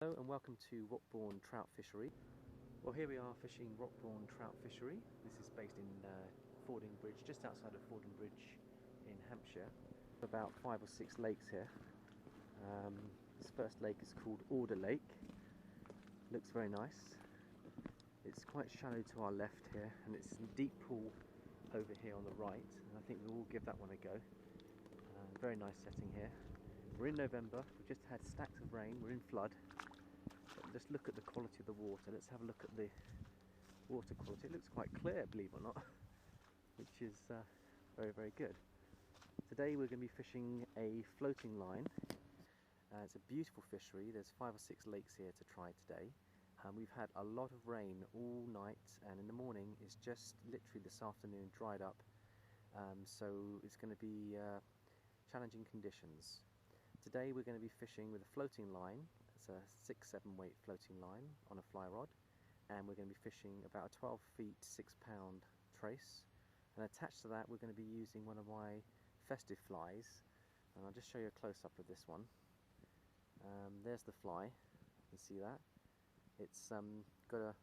Hello and welcome to Rockbourne Trout Fishery. Well, here we are fishing Rockbourne Trout Fishery. This is based in Fording Bridge, just outside of Fording Bridge in Hampshire. About 5 or 6 lakes here. This first lake is called Alder Lake. Looks very nice. It's quite shallow to our left here, and it's a deep pool over here on the right. And I think we'll give that one a go. Very nice setting here. We're in November. We've just had stacks of rain. We're in flood. But just look at the quality of the water. Let's have a look at the water quality. It looks quite clear, believe it or not, which is very, very good. Today we're going to be fishing a floating line. It's a beautiful fishery. There's 5 or 6 lakes here to try today. We've had a lot of rain all night, and in the morning it's just literally this afternoon dried up. So it's going to be challenging conditions. Today we're going to be fishing with a floating line. It's a 6-7 weight floating line on a fly rod, and we're going to be fishing about a 12 feet 6 pound trace, and attached to that we're going to be using one of my festive flies, and I'll just show you a close-up of this one. There's the fly, you can see that. It's got a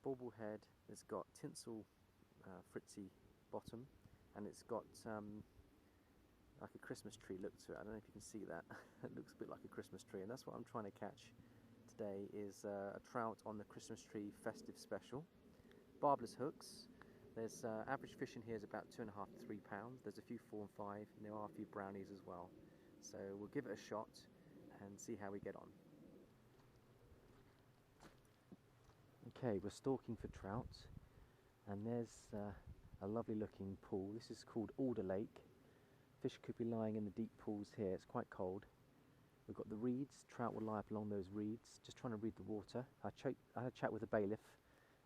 bauble head, it's got tinsel fritzy bottom, and it's got like a Christmas tree look to it. I don't know if you can see that. It looks a bit like a Christmas tree, and that's what I'm trying to catch today, is a trout on the Christmas tree festive special. Barbless hooks. There's average fish in here is about 2.5 to 3 pounds. There's a few 4 and 5, and there are a few brownies as well. So we'll give it a shot and see how we get on. Okay, we're stalking for trout, and there's a lovely looking pool. This is called Alder Lake. Fish could be lying in the deep pools here. It's quite cold. We've got the reeds. Trout will lie up along those reeds, just trying to read the water. I had a chat with the bailiff,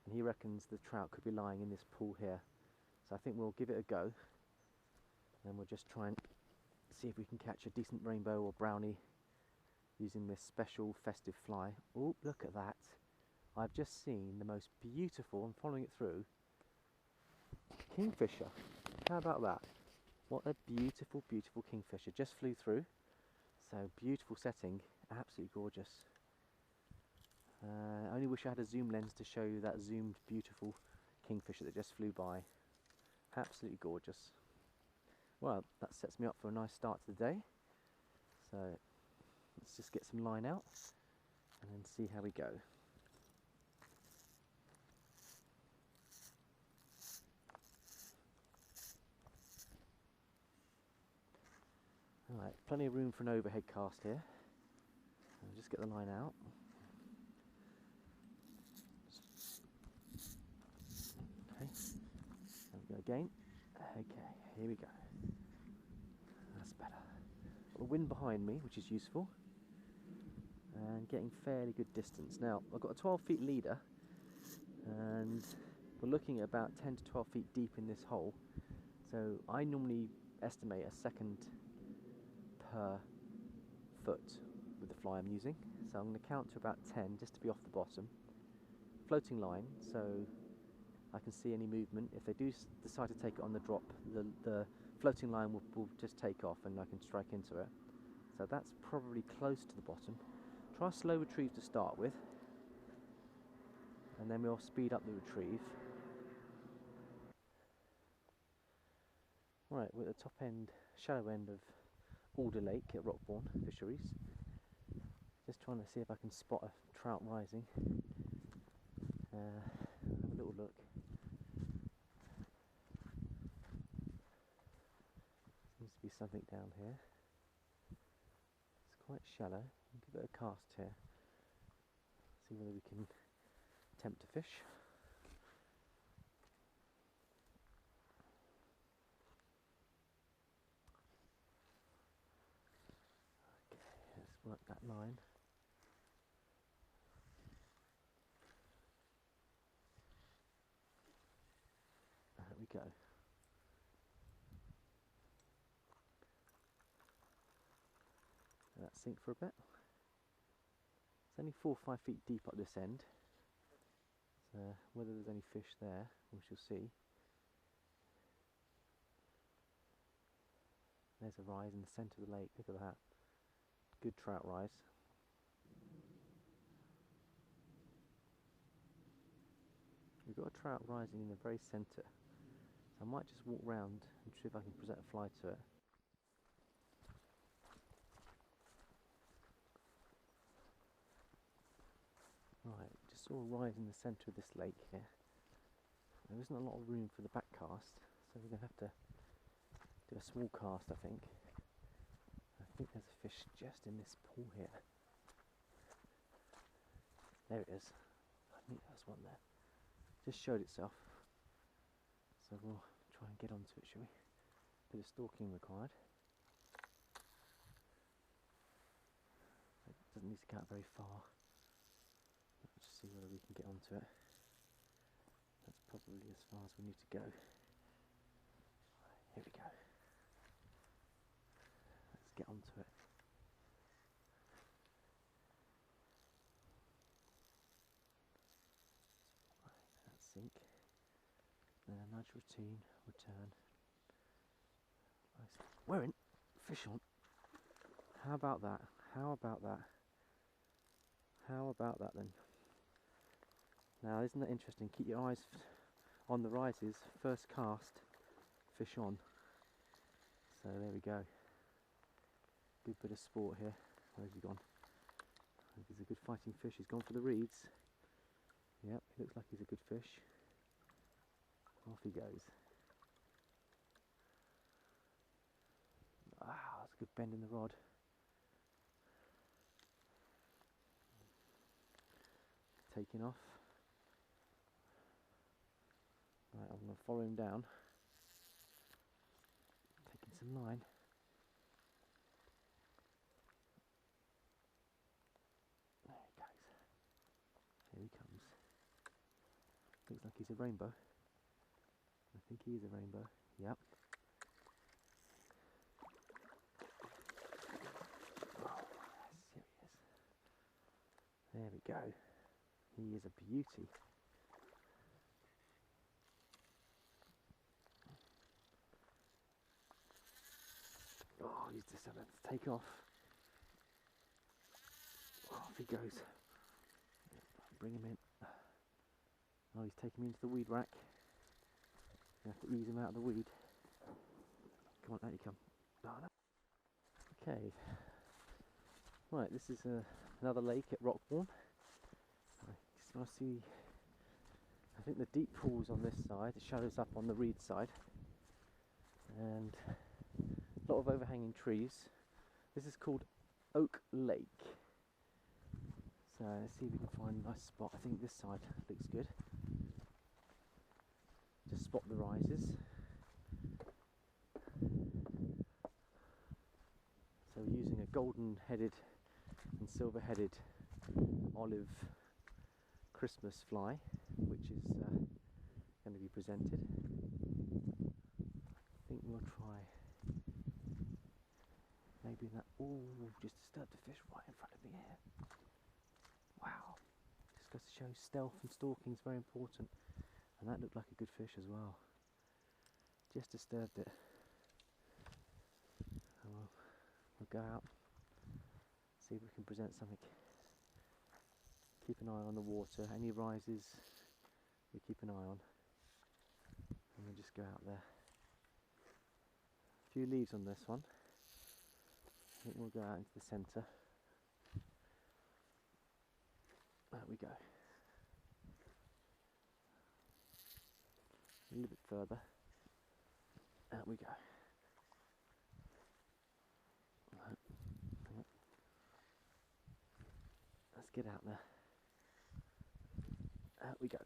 and he reckons the trout could be lying in this pool here. So I think we'll give it a go, and we'll just try and see if we can catch a decent rainbow or brownie using this special festive fly. Oh, look at that. I've just seen the most beautiful, I'm following it through, kingfisher. How about that? What a beautiful, beautiful kingfisher. Just flew through. So beautiful setting, absolutely gorgeous. I only wish I had a zoom lens to show you that zoomed beautiful kingfisher that just flew by. Absolutely gorgeous. Well, that sets me up for a nice start to the day. So let's just get some line out and then see how we go. Alright, plenty of room for an overhead cast here. I'll just get the line out. Okay, there we go again. Okay, here we go. That's better. Got the wind behind me, which is useful, and getting fairly good distance. Now, I've got a 12 feet leader, and we're looking at about 10 to 12 feet deep in this hole. So I normally estimate a second per foot with the fly I'm using, so I'm going to count to about 10 just to be off the bottom. Floating line, so I can see any movement. If they do decide to take it on the drop, the floating line will just take off and I can strike into it. So that's probably close to the bottom. Try a slow retrieve to start with, and then we'll speed up the retrieve. Right, we're at the top end, shallow end of Alder Lake at Rockbourne Fisheries. Just trying to see if I can spot a trout rising. Have a little look. Seems to be something down here. It's quite shallow. We'll give it a cast here. See whether we can tempt a fish. Let's work that line. There we go. Let that sink for a bit. It's only 4 or 5 feet deep up this end. So whether there's any fish there, we shall see. There's a rise in the centre of the lake. Look at that. Good trout rise. We've got a trout rising in the very centre, so I might just walk round and see if I can present a fly to it. Right, just saw a rise in the centre of this lake here. There isn't a lot of room for the back cast, so we're going to have to do a small cast, I think. I think there's a fish just in this pool here. There it is. I think there's one there. Just showed itself. So we'll try and get onto it, shall we? Bit of stalking required. It doesn't need to go out very far. Let's just see whether we can get onto it. That's probably as far as we need to go. Here we go. Let's get onto it. Sink, then a nudge routine, return. Nice. We're in, fish on. How about that? How about that? How about that then? Now, isn't that interesting? Keep your eyes on the rises. First cast, fish on. So there we go. Good bit of sport here. Where's he gone? I think he's a good fighting fish. He's gone for the reeds. Yep, he looks like he's a good fish. Off he goes. Ah, that's a good bend in the rod. Taking off. Right, I'm going to follow him down. Taking some line. There he goes. Here he comes. Looks like he's a rainbow. I think he is a rainbow. Yep. Oh, yes, here he is. There we go. He is a beauty. Oh, he's decided to take off. Off he goes. Bring him in. Oh, he's taking me into the weed rack. You have to ease him out of the weed. Come on, out you come. Oh, no. Okay. Right, this is another lake at Rockbourne. I just want to see. I think the deep pool's on this side. The shadow's up on the reed side, and a lot of overhanging trees. This is called Oak Lake. So let's see if we can find a nice spot. I think this side looks good. Just spot the rises. So we're using a golden headed and silver headed olive Christmas fly, which is going to be presented. I think we'll try maybe in that. Oh, just disturbed the fish right in front of me here. Wow, just goes to show stealth and stalking is very important. And that looked like a good fish as well. Just disturbed it. Oh, we'll go out, see if we can present something. Keep an eye on the water. Any rises, we keep an eye on. And we'll just go out there. A few leaves on this one. I think we'll go out into the centre. There we go. A little bit further. Out we go. Right. Let's get out there. Out we go.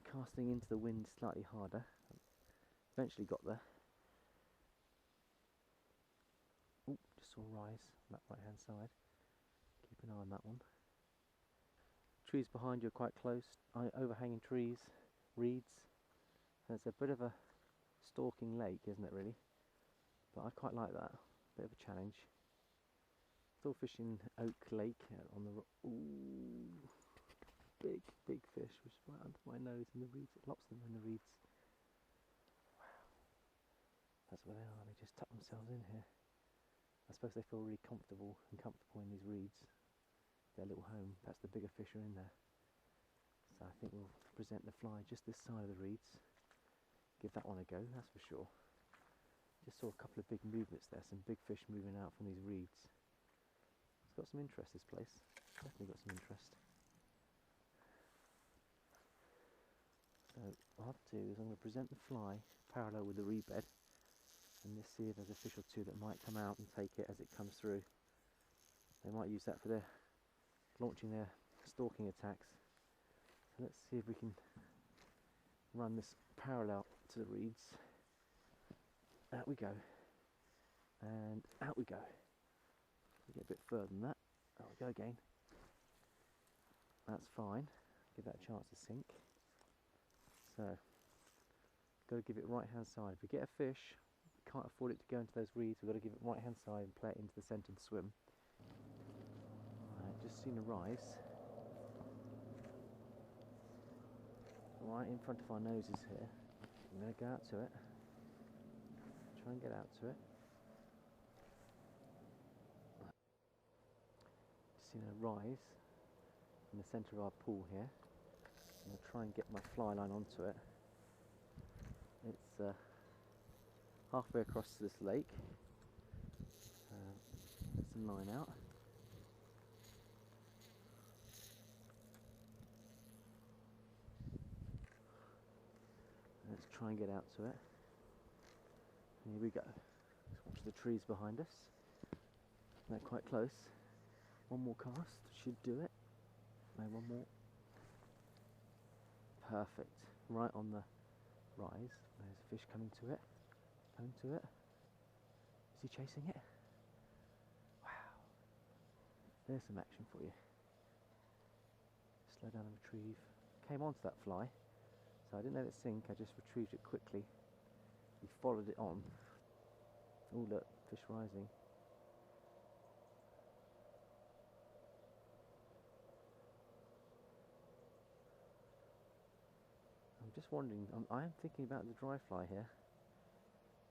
Casting into the wind slightly harder. Eventually got there. Oh, just saw a rise on that right hand side. Keep an eye on that one. Trees behind you are quite close. Overhanging trees, reeds. It's a bit of a stalking lake, isn't it, really? But I quite like that. Bit of a challenge. Still fishing Oak Lake on the. Ooh, big fish, which is right under my nose in the reeds. Lots of them in the reeds. Wow, that's where they are. They just tuck themselves in here. I suppose they feel really comfortable in these reeds. Their little home. Perhaps the bigger fish are in there. So So I think we'll present the fly just this side of the reeds. Give that one a go, that's for sure. Just saw a couple of big movements there, some big fish moving out from these reeds. It's got some interest, this place. Definitely got some interest. So what I'll have to do is I'm going to present the fly parallel with the reed bed and just see if there's a fish or two that might come out and take it as it comes through. They might use that for their launching their stalking attacks. So let's see if we can run this parallel to the reeds. Out we go, and out we go. We get a bit further than that. Out we go again. That's fine. Give that a chance to sink. So, got to give it right hand side. If we get a fish, we can't afford it to go into those reeds. We've got to give it right hand side and play it into the centre and swim. Right, just seen a rise. Right in front of our noses here. I'm going to go out to it. Try and get out to it. Just seen a rise in the centre of our pool here. I'm going to try and get my fly line onto it. It's halfway across this lake. Get some line out. Let's try and get out to it. Here we go. Let's watch the trees behind us. They're quite close. One more cast should do it. No, one more. Perfect. Right on the rise. There's a fish coming to it. Coming to it. Is he chasing it? Wow. There's some action for you. Slow down and retrieve. Came onto that fly. So I didn't let it sink, I just retrieved it quickly. We followed it on. Oh look, fish rising. I'm just wondering, I am thinking about the dry fly here.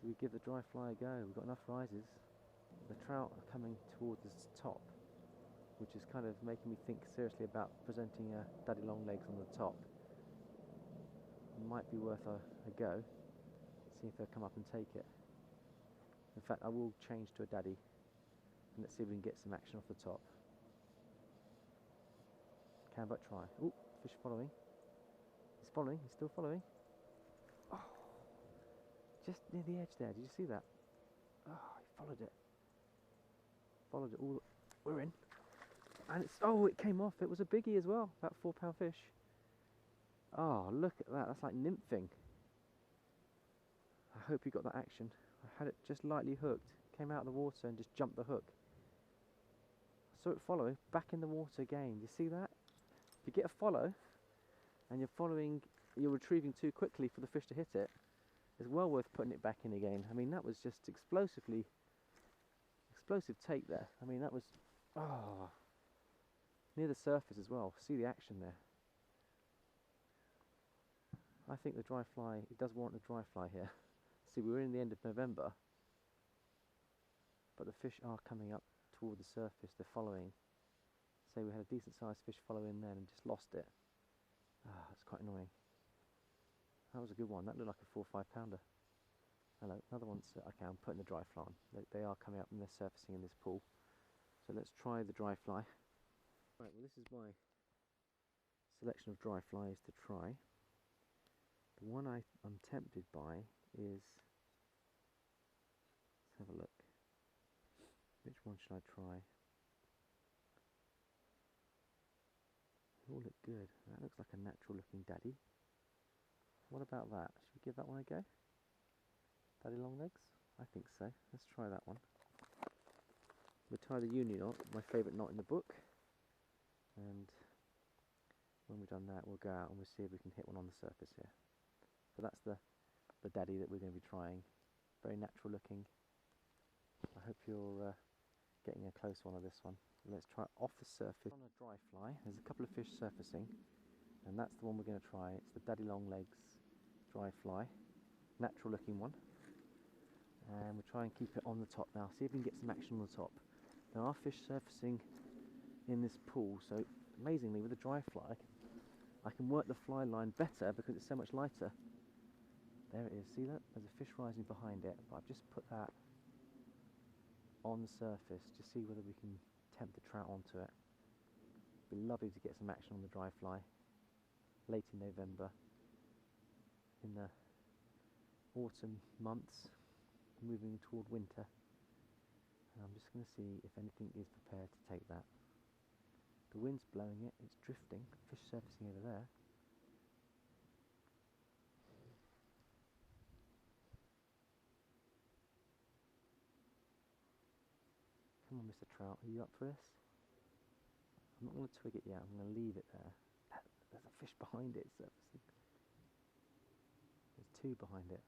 Do we give the dry fly a go? We've got enough rises. The trout are coming towards the top, which is kind of making me think seriously about presenting a daddy long legs on the top. Might be worth a go. See if they'll come up and take it. In fact, I will change to a daddy and let's see if we can get some action off the top. Can but try. Oh, fish following. He's following, he's still following. Oh, just near the edge there, did you see that? Oh, he followed it. Followed it all. We're in. And it's, oh, it came off. It was a biggie as well, about 4-pound fish. Oh, look at that, that's like nymphing. I hope you got that action. I had it just lightly hooked, came out of the water and just jumped the hook. I saw it follow, back in the water again. You see that? If you get a follow, and you're retrieving too quickly for the fish to hit it, it's well worth putting it back in again. I mean, that was just explosive take there. I mean, that was, near the surface as well. See the action there. I think the dry fly, it does warrant a dry fly here. See, we're in the end of November, but the fish are coming up toward the surface, they're following. So we had a decent sized fish follow in then and just lost it. That's quite annoying. That was a good one, that looked like a 4 or 5 pounder. Hello, another one's, okay, I'm putting the dry fly on. They are coming up and they're surfacing in this pool. So let's try the dry fly. Right, well this is my selection of dry flies to try. The one I'm tempted by is, let's have a look. Which one should I try? They all look good. That looks like a natural looking daddy. What about that? Should we give that one a go? Daddy long legs? I think so. Let's try that one. We'll tie the uni knot, my favourite knot in the book. And when we've done that, we'll go out and we'll see if we can hit one on the surface here. So that's the daddy that we're going to be trying. Very natural looking. I hope you're getting a close one of this one. Let's try it off the surface. On a dry fly, there's a couple of fish surfacing, and that's the one we're going to try. It's the daddy long legs dry fly. Natural looking one. And we'll try and keep it on the top now. See if we can get some action on the top. There are fish surfacing in this pool, so amazingly with a dry fly, I can work the fly line better because it's so much lighter. There it is, see that? There's a fish rising behind it, but I've just put that on the surface to see whether we can tempt the trout onto it. It'd be lovely to get some action on the dry fly late in November, in the autumn months, moving toward winter. And I'm just going to see if anything is prepared to take that. The wind's blowing it, it's drifting, fish surfacing over there. Come on, Mr. Trout, are you up for this? I'm not going to twig it yet, I'm going to leave it there. There's a fish behind it surfacing. There's two behind it.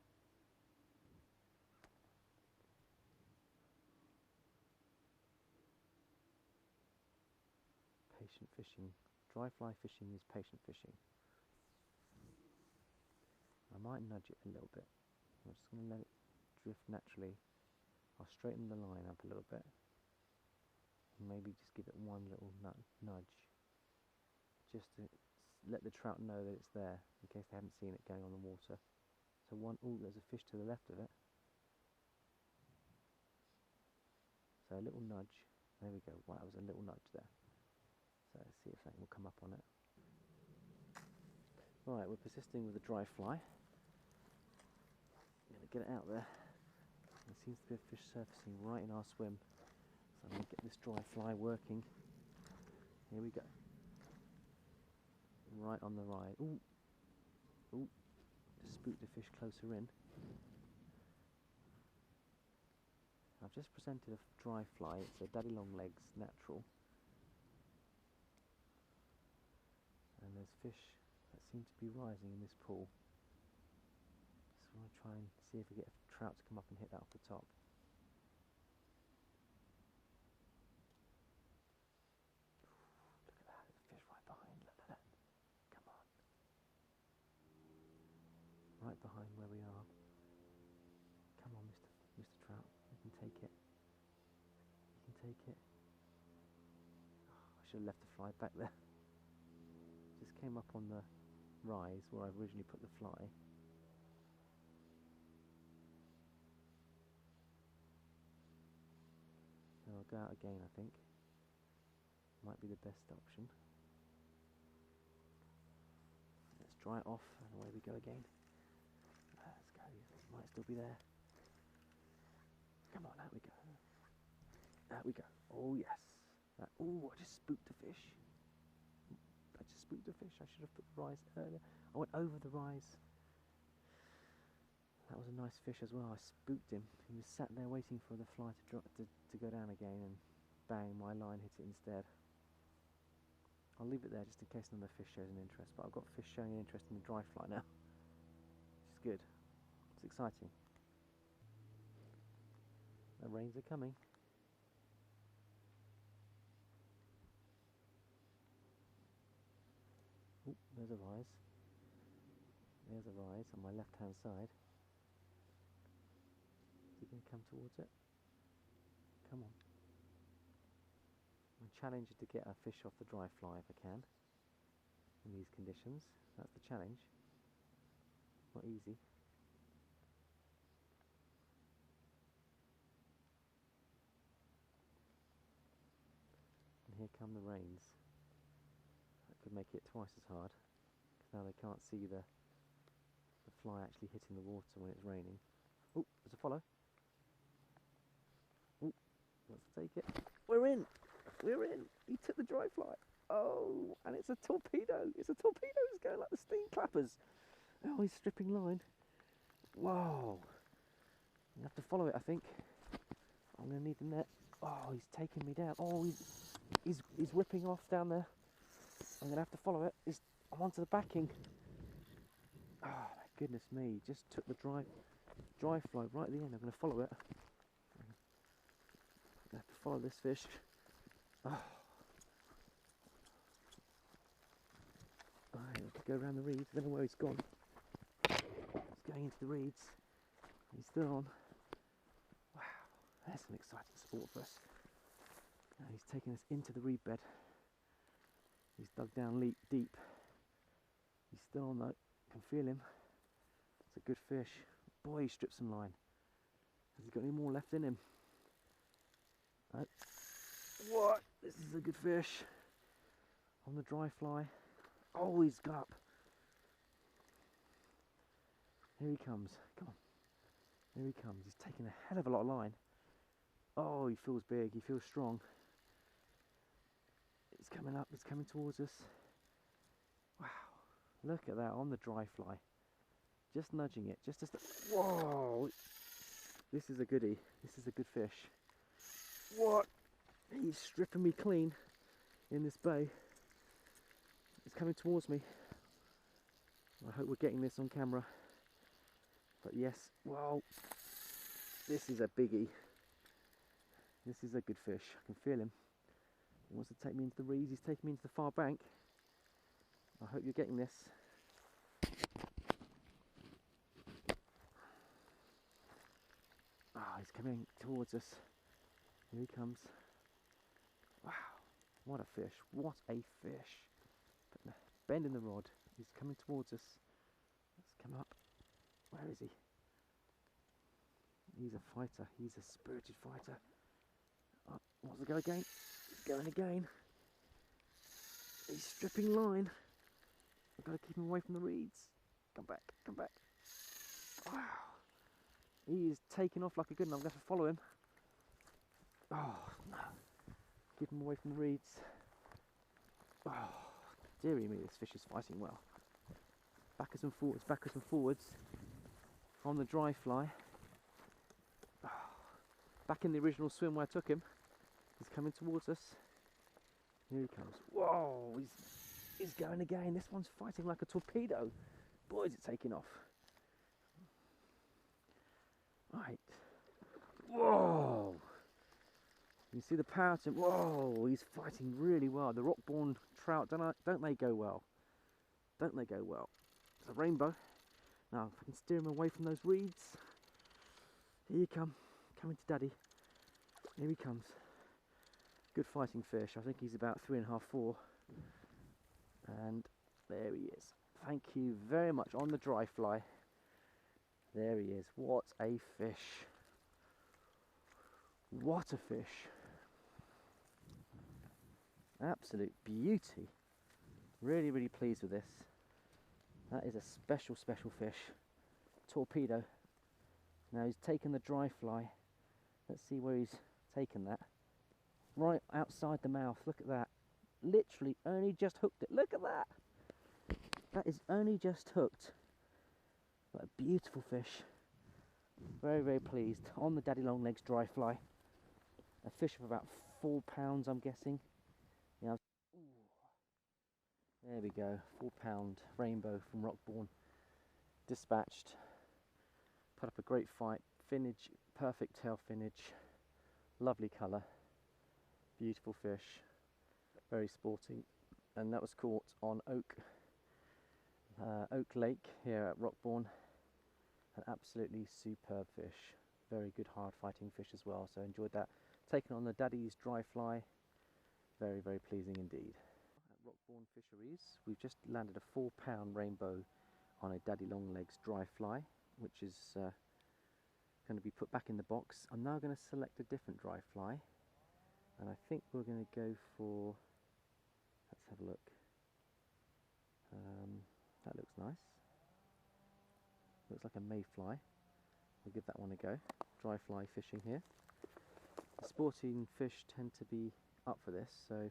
Patient fishing. Dry fly fishing is patient fishing. I might nudge it a little bit. I'm just going to let it drift naturally. I'll straighten the line up a little bit. And maybe just give it one little nudge. Just to let the trout know that it's there, in case they haven't seen it going on the water. So oh, there's a fish to the left of it. So a little nudge. There we go. Wow, that was a little nudge there. So let's see if that will come up on it. Right, we're persisting with the dry fly. I'm going to get it out there. There seems to be a fish surfacing right in our swim. So I'm going to get this dry fly working. Here we go. Right on the ride. Ooh! Ooh! Just spooked the fish closer in. I've just presented a dry fly. It's a daddy long legs natural. And there's fish that seem to be rising in this pool. Just want to try and see if we get a trout to come up and hit that off the top. Look at that, there's a fish right behind. Look at that. Come on. Right behind where we are. Come on, Mr. Trout. You can take it. You can take it. Oh, I should have left the fly back there. Just came up on the rise where I originally put the fly. So I'll go out again, I think. Might be the best option. Let's dry it off and away we go again. Let's go. It might still be there. Come on, out we go. Out we go. Oh yes. Oh, I just spooked a fish. I just spooked a fish. I should have put the rise earlier. I went over the rise. That was a nice fish as well. I spooked him. He was sat there waiting for the fly to go down again, and bang, my line hit it instead. I'll leave it there just in case another fish shows an interest, but I've got fish showing an interest in the dry fly now, which is good. It's exciting. The rains are coming. Ooh, there's a rise. There's a rise on my left hand side. Is he going to come towards it? Come on. My challenge is to get a fish off the dry fly if I can in these conditions. That's the challenge. Not easy. And here come the rains. That could make it twice as hard, because now they can't see the fly actually hitting the water when it's raining. Oh, there's a follow. Oh, let's take it. We're in! We're in! He took the dry fly. Oh, and it's a torpedo. It's a torpedo. It's going like the steam clappers. Oh, he's stripping line. Whoa. I'm going to have to follow it, I think. I'm going to need the net. Oh, he's taking me down. Oh, he's whipping off down there. I'm going to have to follow it. I'm onto the backing. Oh, my goodness me. Just took the dry fly right at the end. I'm going to follow it. I'm going to have to follow this fish. Oh. Alright, I have to go around the reeds. I don't know where he's gone. He's going into the reeds. He's still on. Wow, that's an exciting sport for us. Now he's taking us into the reed bed. He's dug down deep. He's still on though. I can feel him. It's a good fish. Boy, he stripped some line. Has he got any more left in him? No. What? This is a good fish. On the dry fly. Oh, he's got up. Here he comes. Come on. Here he comes. He's taking a hell of a lot of line. Oh, he feels big. He feels strong. He's coming up. He's coming towards us. Wow. Look at that on the dry fly. Just nudging it. Just whoa. This is a goodie. This is a good fish. What? He's stripping me clean in this bay. He's coming towards me. I hope we're getting this on camera. But yes, whoa. This is a biggie. This is a good fish. I can feel him. He wants to take me into the reeds. He's taking me into the far bank. I hope you're getting this. Ah, he's coming towards us. Here he comes. Wow, what a fish. What a fish. Bending the rod. He's coming towards us. Let's come up. Where is he? He's a fighter. He's a spirited fighter. Oh, wants to go again. He's going again. He's stripping line. I've got to keep him away from the reeds. Come back, come back. Wow. He is taking off like a good one. I'm going to have to follow him. Oh, no. Keep him away from the reeds. Oh, dearie me, this fish is fighting well. Backwards and forwards. On the dry fly. Oh, back in the original swim where I took him. He's coming towards us. Here he comes. Whoa, he's going again. This one's fighting like a torpedo. Boy, is it taking off. Right. Whoa. You see the power to him. Whoa, he's fighting really well. The Rockbourne trout, don't they go well? Don't they go well? It's a rainbow. Now, if I can steer him away from those reeds. Here you come. Coming to daddy. Here he comes. Good fighting fish. I think he's about 3.5, 4. And there he is. Thank you very much. On the dry fly. There he is. What a fish. What a fish. Absolute beauty. Really, really pleased with this. That is a special, special fish. Torpedo. Now he's taken the dry fly. Let's see where he's taken that. Right outside the mouth. Look at that. Literally only just hooked it. Look at that. That is only just hooked. What a beautiful fish. Very, very pleased. On the daddy long legs dry fly. A fish of about 4 pounds, I'm guessing. Yeah. There we go. 4 pound rainbow from Rockborn. Dispatched. Put up a great fight. Finnage, perfect tail finnage. Lovely colour. Beautiful fish. Very sporting. And that was caught on Oak Lake here at Rockborn. An absolutely superb fish. Very good hard fighting fish as well. So enjoyed that. Taken on the daddy's dry fly. Very, very pleasing indeed. At Rockbourne Fisheries, we've just landed a 4 pound rainbow on a daddy long legs dry fly, which is going to be put back in the box. I'm now going to select a different dry fly, and I think we're going to go for, let's have a look. That looks nice. Looks like a mayfly. We'll give that one a go. Dry fly fishing here. The sporting fish tend to be up for this, so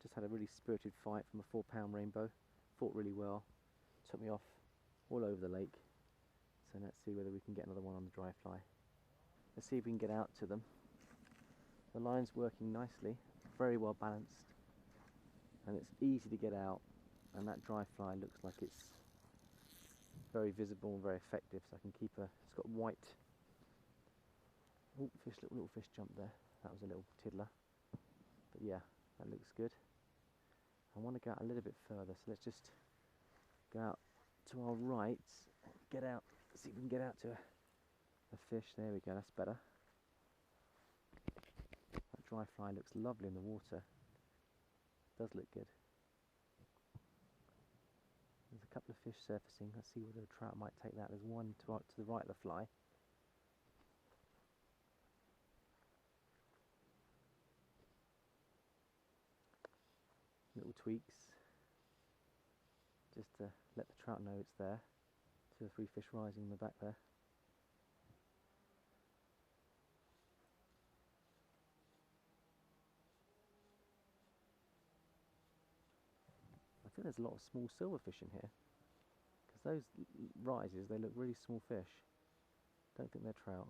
just had a really spirited fight from a 4 pound rainbow. Fought really well. Took me off all over the lake. So let's see whether we can get another one on the dry fly. Let's see if we can get out to them. The line's working nicely, very well balanced, and it's easy to get out, and that dry fly looks like it's very visible and very effective, so I can keep it's got white. Oh, little fish jumped there. That was a little tiddler. But yeah, that looks good. I want to go out a little bit further, so let's just go out to our right, get out, see if we can get out to a fish. There we go, that's better. That dry fly looks lovely in the water. Does look good. There's a couple of fish surfacing. Let's see whether a trout might take that. There's one to the right of the fly. Little tweaks, just to let the trout know it's there. 2 or 3 fish rising in the back there. I think there's a lot of small silverfish in here, because those rises, they look really small fish. Don't think they're trout.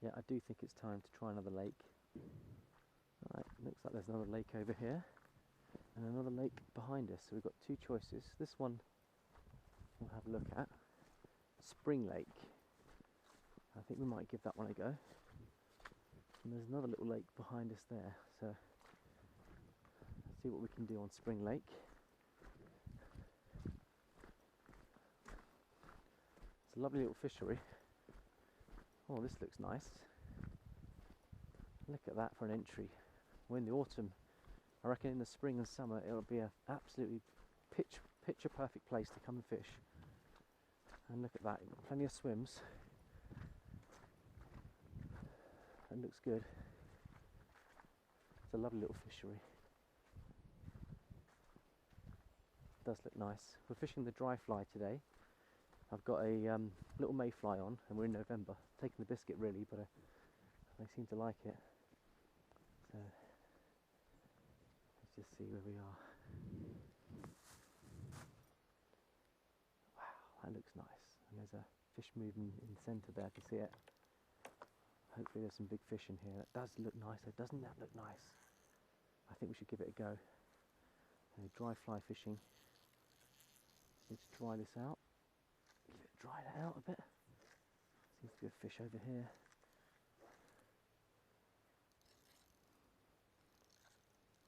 Yeah, I do think it's time to try another lake. Alright, looks like there's another lake over here, and another lake behind us. So we've got 2 choices. This one we'll have a look at. Spring Lake. I think we might give that one a go. And there's another little lake behind us there. So let's see what we can do on Spring Lake. It's a lovely little fishery. Oh, this looks nice. Look at that for an entry. We're in the autumn. I reckon in the spring and summer it'll be an absolutely picture perfect place to come and fish. And look at that, plenty of swims. It looks good. It's a lovely little fishery. It does look nice. We're fishing the dry fly today. I've got a little mayfly on, and we're in November. Taking the biscuit really, but they seem to like it. So let's just see where we are. Wow, that looks nice. And there's a fish moving in the centre there. I can see it. Hopefully there's some big fish in here. That does look nice. Doesn't that look nice? I think we should give it a go. Dry fly fishing. Let's dry this out. Dry that out a bit. Seems to be a fish over here.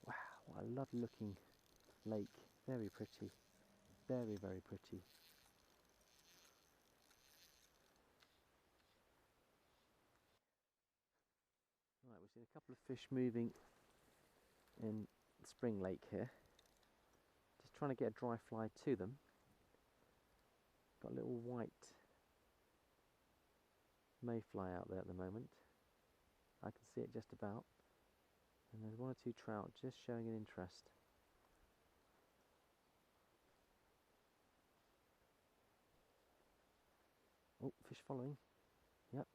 Wow, what a lovely looking lake. Very pretty. Very, very pretty. Right, we've seen a couple of fish moving in Spring Lake here. Just trying to get a dry fly to them. Got a little white mayfly out there at the moment. I can see it just about. And there's 1 or 2 trout just showing an interest. Oh, fish following. Yep.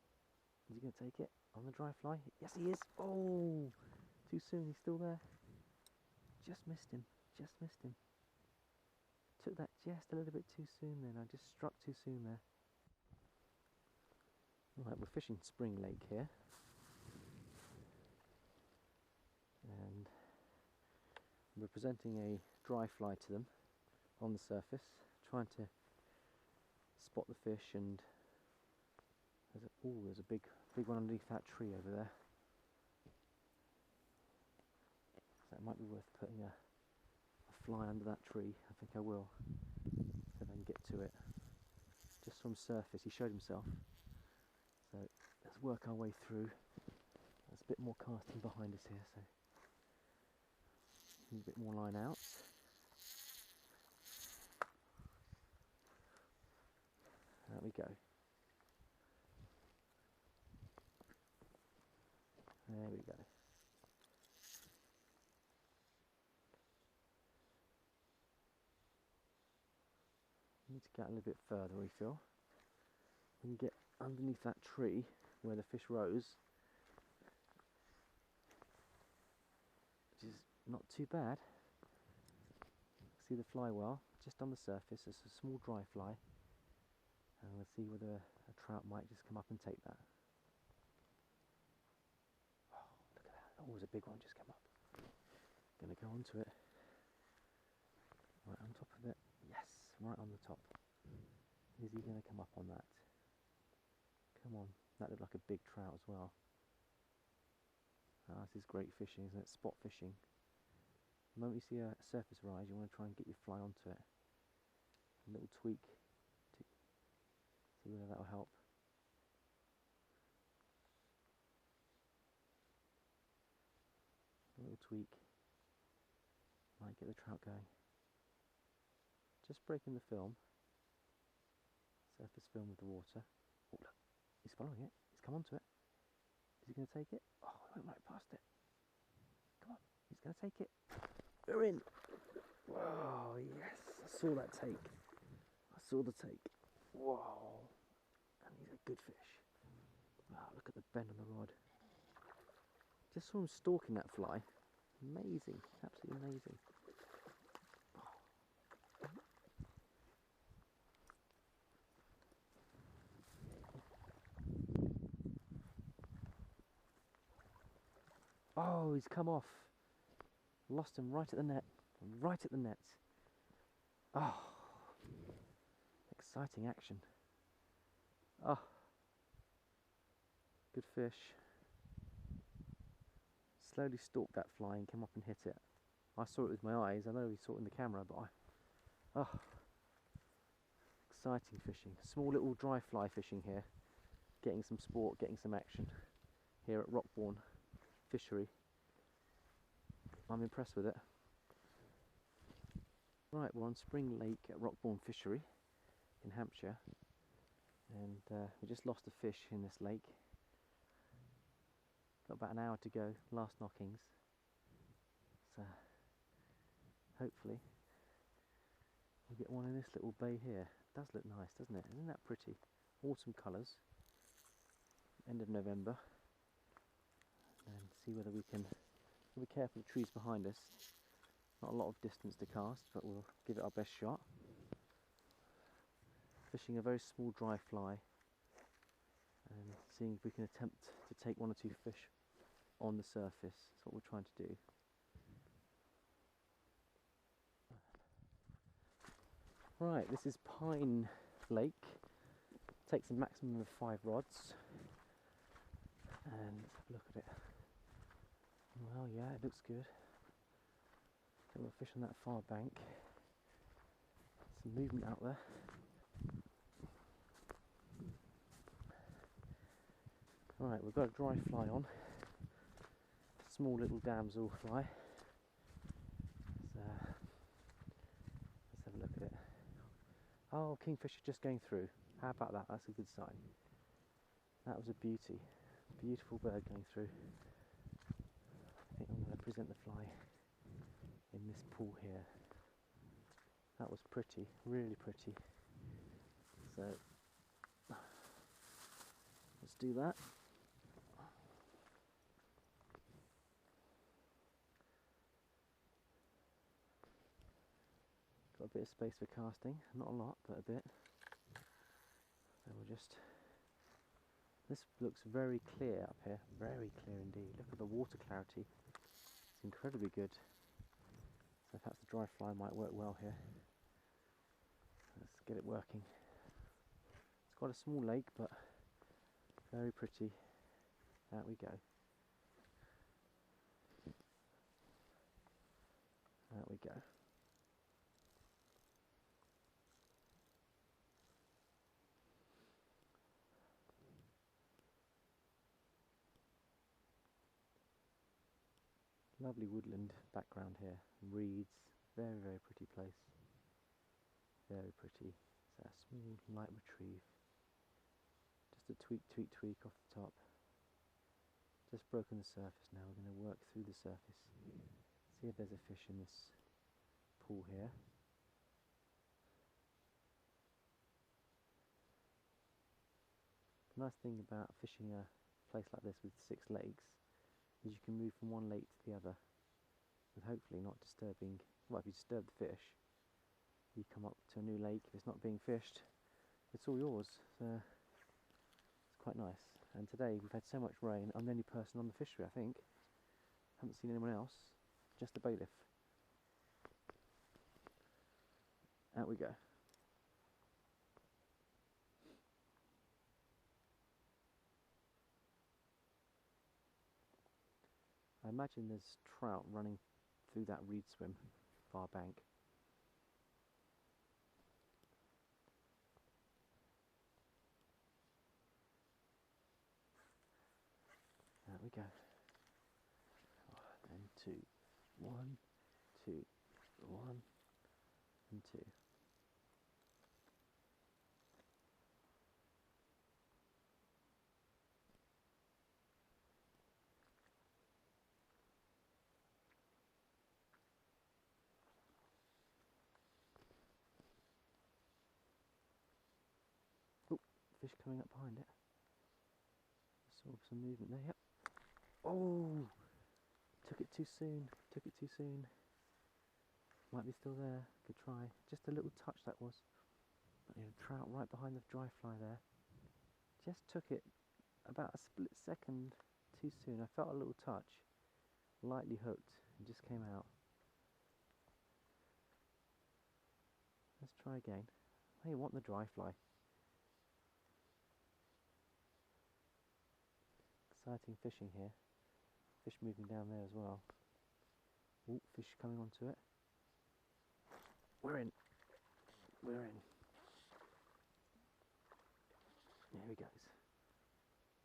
Is he going to take it on the dry fly? Yes, he is. Oh, too soon. He's still there. Just missed him. Just missed him. Took that just a little bit too soon then. I just struck too soon there. Right, we're fishing Spring Lake here. And we're presenting a dry fly to them on the surface, trying to spot the fish, and there's a big one underneath that tree over there. So it might be worth putting a fly under that tree. I think I will, so then get to it. Just from surface, he showed himself. So let's work our way through. There's a bit more casting behind us here, so need a bit more line out. There we go. There we go. Need to get a little bit further, we feel. We can get underneath that tree where the fish rose, which is not too bad. See the fly well, just on the surface. It's a small dry fly, and we'll see whether a trout might just come up and take that. Oh, look at that. Oh, there's a big one just come up. Gonna go onto it. Right on top of it. Yes, right on the top. Is he gonna come up on that? Come on. That looked like a big trout as well. Ah, this is great fishing, isn't it? Spot fishing. The moment you see a surface rise, you want to try and get your fly onto it. A little tweak to see whether that will help. A little tweak might get the trout going. Just breaking the film, surface film with the water. Oh look, he's following it, he's come onto it. Is he going to take it? Oh, he went right past it. Come on, he's going to take it. We're in. Oh yes, I saw that take. I saw the take. Whoa, and he's a good fish. Wow, look at the bend on the rod. Just saw him stalking that fly. Amazing, absolutely amazing. Oh, he's come off. Lost him right at the net. Right at the net. Oh, exciting action. Oh, good fish. Slowly stalked that fly and came up and hit it. I saw it with my eyes. I know he saw it in the camera, but exciting fishing. Small little dry fly fishing here. Getting some sport, getting some action here at Rockbourne Fishery. I'm impressed with it. Right, we're on Spring Lake at Rockbourne Fishery in Hampshire, and we just lost a fish in this lake. Got about an hour to go, last knockings. So hopefully we'll get one in this little bay here. It does look nice, doesn't it? Isn't that pretty? Autumn colours. End of November. And see whether we can. Be careful of the trees behind us. Not a lot of distance to cast, but we'll give it our best shot. Fishing a very small dry fly and seeing if we can attempt to take one or two fish on the surface. That's what we're trying to do. Right, this is Pine Lake. Takes a maximum of 5 rods. And let's have a look at it. Well, yeah, it looks good. A little fish on that far bank. Some movement out there. Right, we've got a dry fly on. Small little damsel fly. So, let's have a look at it. Oh, kingfisher just going through. How about that? That's a good sign. That was a beauty. Beautiful bird going through. I think I'm going to present the fly in this pool here. That was pretty, really pretty. So let's do that. Got a bit of space for casting, not a lot, but a bit. So we'll just. This looks very clear up here, very clear indeed. Look at the water clarity. It's incredibly good. So perhaps the dry fly might work well here. Let's get it working. It's quite a small lake, but very pretty. Out we go. Out we go. Lovely woodland background here, reeds, very, very pretty place. Very pretty. So a small light retrieve. Just a tweak, tweak, tweak off the top. Just broken the surface now. We're going to work through the surface. See if there's a fish in this pool here. The nice thing about fishing a place like this with 6 lakes is you can move from one lake to the other with hopefully not disturbing, well, if you disturb the fish, you come up to a new lake, if it's not being fished, it's all yours. So it's quite nice. And today we've had so much rain, I'm the only person on the fishery, I think. Haven't seen anyone else, just the bailiff. Out we go. I imagine there's trout running through that reed swim, far bank. There we go. 1, 2. 2, 1, 2, 1 and 2. Oh, fish coming up behind it. Saw some movement there, yep. Oh! Took it too soon, took it too soon. Might be still there, good try. Just a little touch that was. But you know, trout right behind the dry fly there. Just took it about a split second too soon. I felt a little touch, lightly hooked, and just came out. Let's try again. Hey, want the dry fly. Exciting fishing here. Fish moving down there as well. Oh, fish coming onto it. We're in. We're in. There he goes.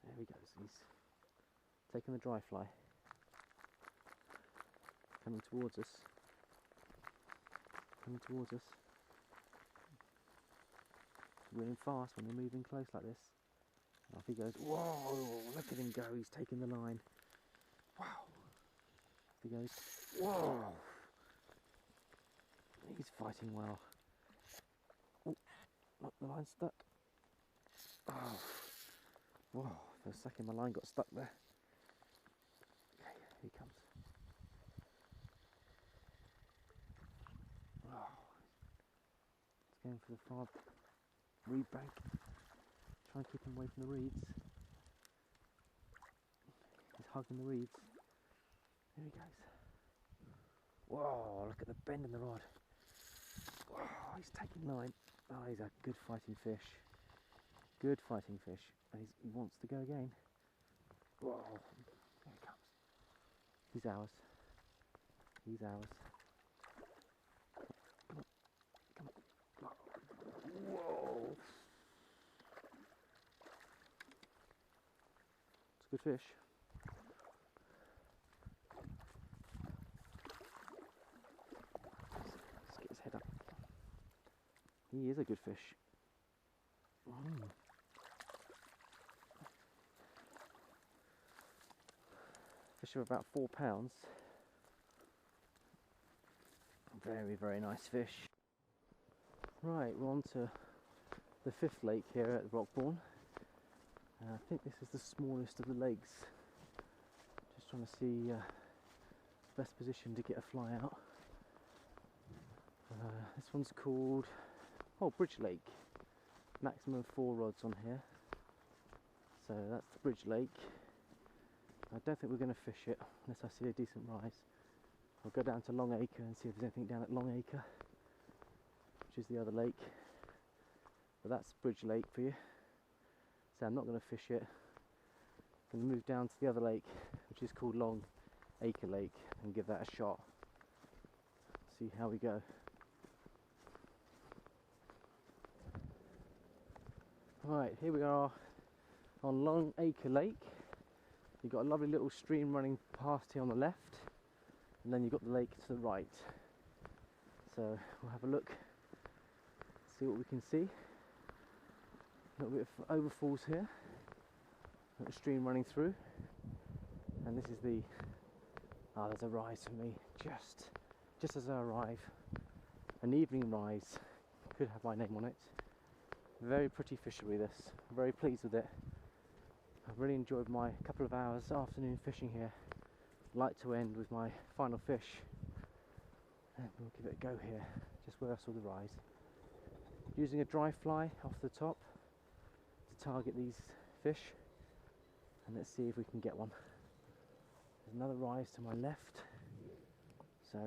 There he goes. He's taking the dry fly. Coming towards us. Coming towards us. Running fast when they're moving close like this. And off he goes. Whoa! Look at him go. He's taking the line. Wow! Off he goes. Whoa! He's fighting well. Oh, look, the line's stuck. Oh, whoa, for a second my line got stuck there. Okay, here he comes. Oh, it's going for the far reed bank. Try and keep him away from the reeds. He's hugging the reeds. There he goes. Whoa, look at the bend in the rod. Whoa, he's taking line. Oh, he's a good fighting fish. Good fighting fish. And he wants to go again. Whoa, here he comes. He's ours. He's ours. Come on. Come on. Whoa. It's a good fish. Let's get his head up. He is a good fish. Fish of about 4 pounds. Very, very nice fish. Right, we're on to the 5th lake here at Rockbourne. I think this is the smallest of the lakes. Just trying to see the best position to get a fly out. This one's called Bridge Lake. Maximum 4 rods on here. So that's the Bridge Lake. I don't think we're going to fish it unless I see a decent rise. I'll go down to Long Acre and see if there's anything down at Long Acre, which is the other lake. But that's Bridge Lake for you. So I'm not going to fish it. I'm going to move down to the other lake, which is called Long Acre Lake, and give that a shot. See how we go. Right, here we are on Long Acre Lake. You've got a lovely little stream running past here on the left, and then you've got the lake to the right. So we'll have a look, see what we can see. A little bit of overfalls here, a little stream running through, and this is the, there's a rise for me, just as I arrive. An evening rise, could have my name on it. Very pretty fishery this, very pleased with it. I've really enjoyed my couple of hours afternoon fishing here. Like to end with my final fish. And we'll give it a go here, just where I saw the rise. Using a dry fly off the top to target these fish. And let's see if we can get one. There's another rise to my left. So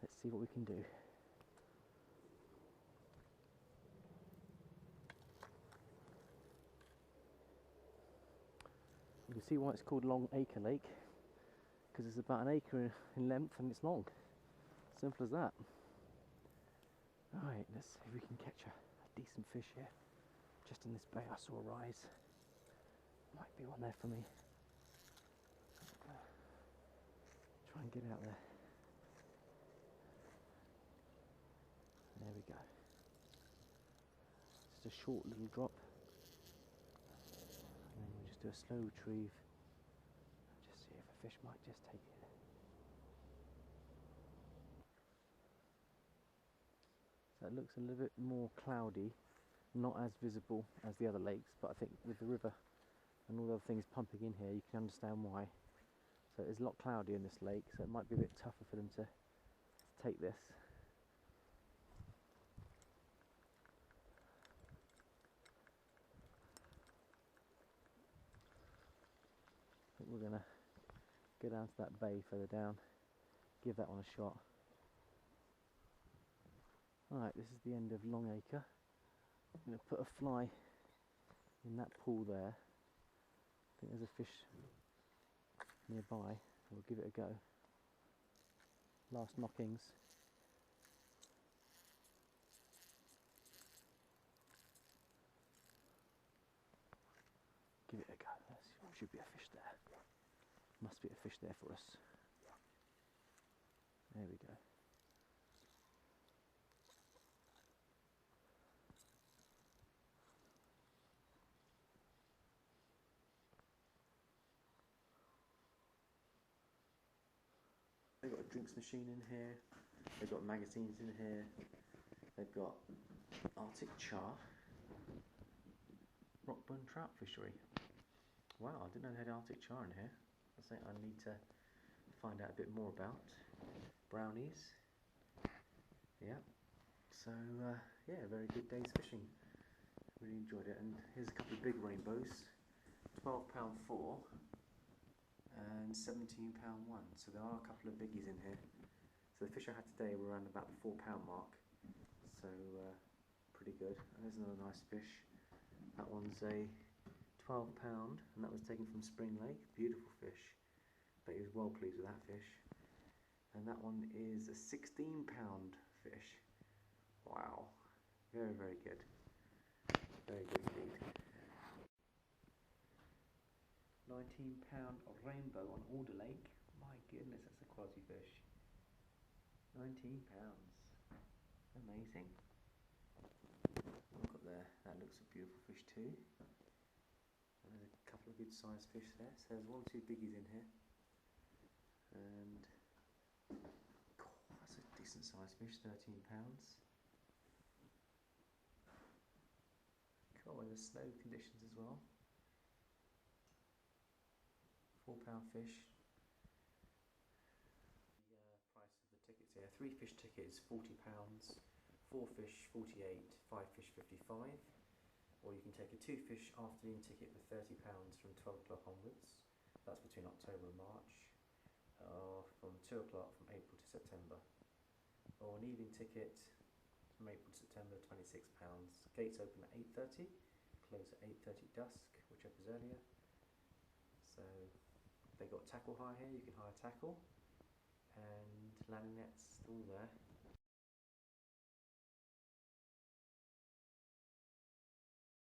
let's see what we can do. You can see why it's called Long Acre Lake, because it's about an acre in length and it's long. Simple as that. Right, let's see if we can catch a decent fish here. Just in this bay I saw a rise. Might be one there for me. Try and get out there. There we go. Just a short little drop. And then we'll just do a slow retrieve. Just see if a fish might just take it. So it looks a little bit more cloudy, not as visible as the other lakes, but I think with the river and all the other things pumping in here, you can understand why. So it's a lot cloudier in this lake, so it might be a bit tougher for them to take this. I think we're going to go down to that bay further down, give that one a shot. Alright, this is the end of Longacre. I'm going to put a fly in that pool there. I think there's a fish nearby. We'll give it a go. Last knockings. Give it a go. There should be a fish there. Must be a fish there for us. There we go. They've got a drinks machine in here, they've got magazines in here, they've got Arctic char, Rockbourne Trout Fishery. Wow, I didn't know they had Arctic char in here. That's something I need to find out a bit more about. Brownies. Yeah. So, yeah, very good day's fishing. Really enjoyed it. And here's a couple of big rainbows. £12.4. And £17.1, so there are a couple of biggies in here. So the fish I had today were around about the £4 mark, so pretty good. And there's another nice fish. That one's a £12, and that was taken from Spring Lake. Beautiful fish, but he was well pleased with that fish. And that one is a £16 fish. Wow, very, very good. Very good indeed. £19 rainbow on Alder Lake. My goodness, that's a quality fish. £19. Amazing. Look up there, that looks a beautiful fish too. And there's a couple of good sized fish there. So there's one or two biggies in here. And that's a decent sized fish, £13. Cool, and there's snow conditions as well. £4 fish. The price of the tickets here. 3 fish ticket is £40, 4 fish 48, 5 fish 55. Or you can take a 2 fish afternoon ticket for £30 from 12 o'clock onwards. That's between October and March. Or from 2 o'clock from April to September. Or an evening ticket from April to September, £26. Gates open at 8:30, close at 8:30 dusk, whichever's earlier. So they've got tackle hire here, you can hire tackle, and landing nets all there.